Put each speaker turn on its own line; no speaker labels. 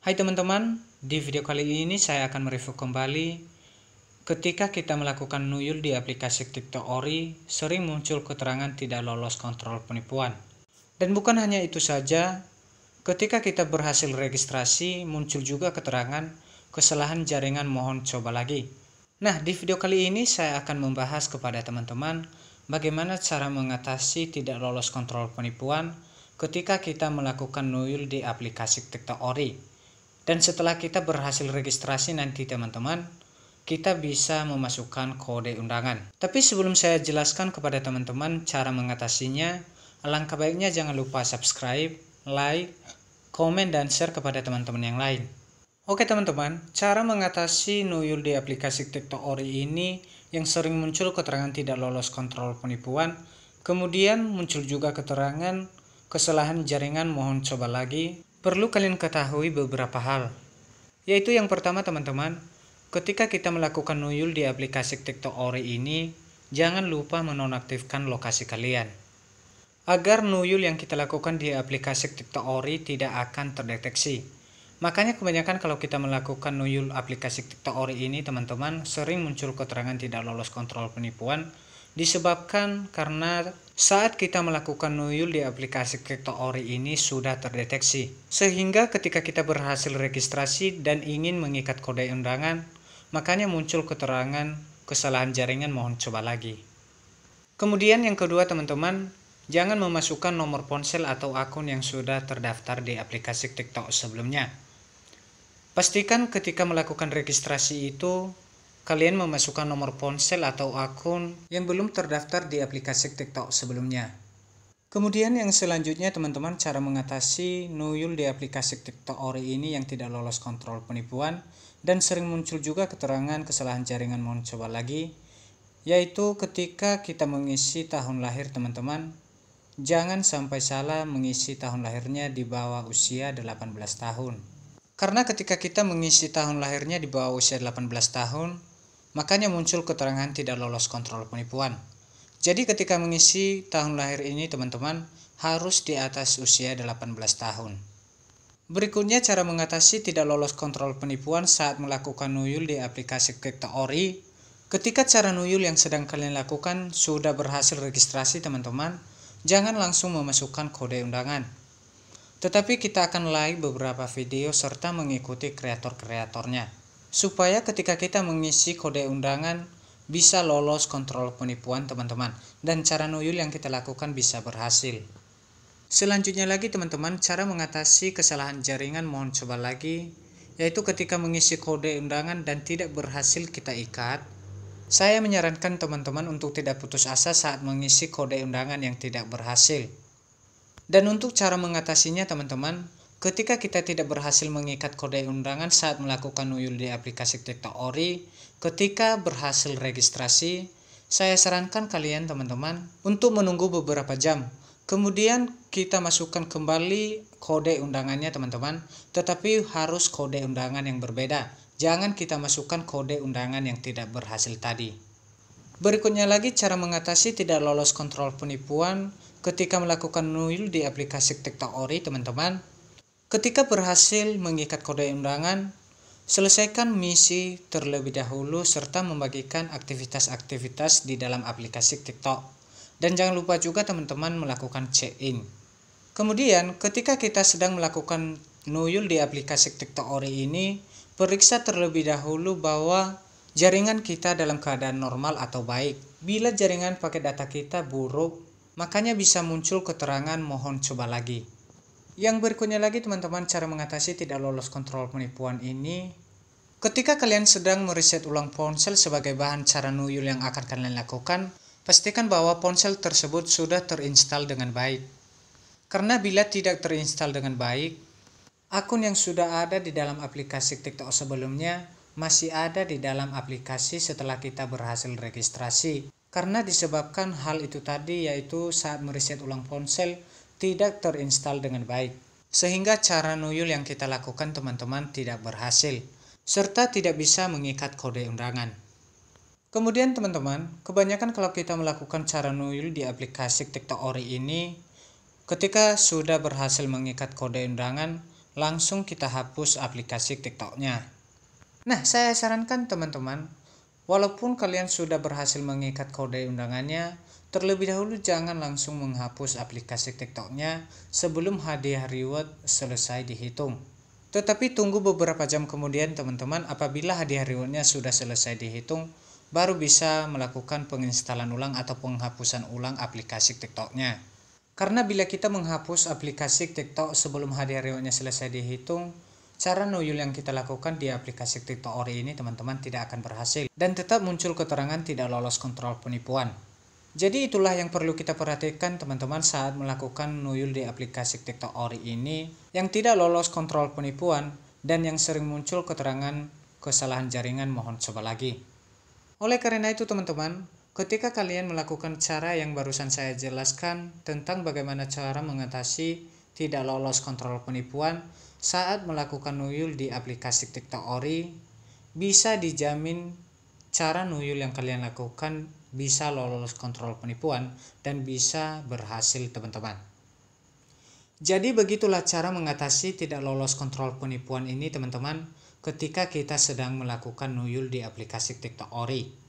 Hai teman-teman, di video kali ini saya akan mereview kembali ketika kita melakukan nuyul di aplikasi TikTok Ori, sering muncul keterangan tidak lolos kontrol penipuan. Dan bukan hanya itu saja, ketika kita berhasil registrasi, muncul juga keterangan kesalahan jaringan, mohon coba lagi. Nah, di video kali ini saya akan membahas kepada teman-teman bagaimana cara mengatasi tidak lolos kontrol penipuan ketika kita melakukan nuyul di aplikasi TikTok Ori. Dan setelah kita berhasil registrasi nanti teman-teman, kita bisa memasukkan kode undangan. Tapi sebelum saya jelaskan kepada teman-teman cara mengatasinya, alangkah baiknya jangan lupa subscribe, like, komen, dan share kepada teman-teman yang lain. Oke teman-teman, cara mengatasi nuyul di aplikasi TikTok Ori ini yang sering muncul keterangan tidak lolos kontrol penipuan, kemudian muncul juga keterangan kesalahan jaringan, mohon coba lagi. Perlu kalian ketahui beberapa hal, yaitu yang pertama teman-teman, ketika kita melakukan nuyul di aplikasi TikTok Ori ini, jangan lupa menonaktifkan lokasi kalian, agar nuyul yang kita lakukan di aplikasi TikTok Ori tidak akan terdeteksi. Makanya kebanyakan kalau kita melakukan nuyul aplikasi TikTok Ori ini teman-teman, sering muncul keterangan tidak lolos kontrol penipuan, disebabkan karena saat kita melakukan nuyul di aplikasi TikTok Ori ini sudah terdeteksi. Sehingga ketika kita berhasil registrasi dan ingin mengikat kode undangan, makanya muncul keterangan kesalahan jaringan, mohon coba lagi. Kemudian yang kedua teman-teman, jangan memasukkan nomor ponsel atau akun yang sudah terdaftar di aplikasi TikTok sebelumnya. Pastikan ketika melakukan registrasi itu, kalian memasukkan nomor ponsel atau akun yang belum terdaftar di aplikasi TikTok sebelumnya. Kemudian yang selanjutnya teman-teman, cara mengatasi nuyul di aplikasi TikTok Ori ini yang tidak lolos kontrol penipuan dan sering muncul juga keterangan kesalahan jaringan, mohon coba lagi, yaitu ketika kita mengisi tahun lahir teman-teman, jangan sampai salah mengisi tahun lahirnya di bawah usia 18 tahun. Karena ketika kita mengisi tahun lahirnya di bawah usia 18 tahun, makanya muncul keterangan tidak lolos kontrol penipuan. Jadi ketika mengisi tahun lahir ini teman-teman, harus di atas usia 18 tahun. Berikutnya cara mengatasi tidak lolos kontrol penipuan saat melakukan nuyul di aplikasi TikTok Ori. Ketika cara nuyul yang sedang kalian lakukan sudah berhasil registrasi teman-teman, jangan langsung memasukkan kode undangan. Tetapi kita akan like beberapa video serta mengikuti kreator-kreatornya, supaya ketika kita mengisi kode undangan bisa lolos kontrol penipuan teman-teman, dan cara nuyul yang kita lakukan bisa berhasil. Selanjutnya lagi teman-teman, cara mengatasi kesalahan jaringan, mohon coba lagi, yaitu ketika mengisi kode undangan dan tidak berhasil kita ikat. Saya menyarankan teman-teman untuk tidak putus asa saat mengisi kode undangan yang tidak berhasil. Dan untuk cara mengatasinya teman-teman, ketika kita tidak berhasil mengikat kode undangan saat melakukan nuyul di aplikasi TikTok Ori, ketika berhasil registrasi, saya sarankan kalian teman-teman untuk menunggu beberapa jam. Kemudian kita masukkan kembali kode undangannya teman-teman, tetapi harus kode undangan yang berbeda. Jangan kita masukkan kode undangan yang tidak berhasil tadi. Berikutnya lagi cara mengatasi tidak lolos kontrol penipuan ketika melakukan nuyul di aplikasi TikTok Ori teman-teman. Ketika berhasil mengikat kode undangan, selesaikan misi terlebih dahulu serta membagikan aktivitas-aktivitas di dalam aplikasi TikTok. Dan jangan lupa juga teman-teman melakukan check-in. Kemudian ketika kita sedang melakukan nuyul di aplikasi TikTok Ori ini, periksa terlebih dahulu bahwa jaringan kita dalam keadaan normal atau baik. Bila jaringan pakai data kita buruk, makanya bisa muncul keterangan mohon coba lagi. Yang berikutnya lagi teman-teman, cara mengatasi tidak lolos kontrol penipuan ini, ketika kalian sedang mereset ulang ponsel sebagai bahan cara nuyul yang akan kalian lakukan, pastikan bahwa ponsel tersebut sudah terinstall dengan baik. Karena bila tidak terinstall dengan baik, akun yang sudah ada di dalam aplikasi TikTok sebelumnya masih ada di dalam aplikasi setelah kita berhasil registrasi. Karena disebabkan hal itu tadi, yaitu saat mereset ulang ponsel tidak terinstall dengan baik. Sehingga cara nuyul yang kita lakukan teman-teman tidak berhasil, serta tidak bisa mengikat kode undangan. Kemudian teman-teman, kebanyakan kalau kita melakukan cara nuyul di aplikasi TikTok Ori ini, ketika sudah berhasil mengikat kode undangan, langsung kita hapus aplikasi TikTok-nya. Nah, saya sarankan teman-teman, walaupun kalian sudah berhasil mengikat kode undangannya, terlebih dahulu jangan langsung menghapus aplikasi TikTok-nya sebelum hadiah reward selesai dihitung. Tetapi tunggu beberapa jam kemudian teman-teman, apabila hadiah rewardnya sudah selesai dihitung, baru bisa melakukan penginstalan ulang atau penghapusan ulang aplikasi TikTok-nya. Karena bila kita menghapus aplikasi TikTok sebelum hadiah rewardnya selesai dihitung, cara nuyul yang kita lakukan di aplikasi TikTok Ori ini teman-teman tidak akan berhasil dan tetap muncul keterangan tidak lolos kontrol penipuan. Jadi itulah yang perlu kita perhatikan teman-teman saat melakukan nuyul di aplikasi TikTok Ori ini yang tidak lolos kontrol penipuan dan yang sering muncul keterangan kesalahan jaringan, mohon coba lagi. Oleh karena itu teman-teman, ketika kalian melakukan cara yang barusan saya jelaskan tentang bagaimana cara mengatasi tidak lolos kontrol penipuan saat melakukan nuyul di aplikasi TikTok Ori, bisa dijamin cara nuyul yang kalian lakukan bisa lolos kontrol penipuan dan bisa berhasil teman-teman. Jadi begitulah cara mengatasi tidak lolos kontrol penipuan ini teman-teman ketika kita sedang melakukan nuyul di aplikasi TikTok Ori.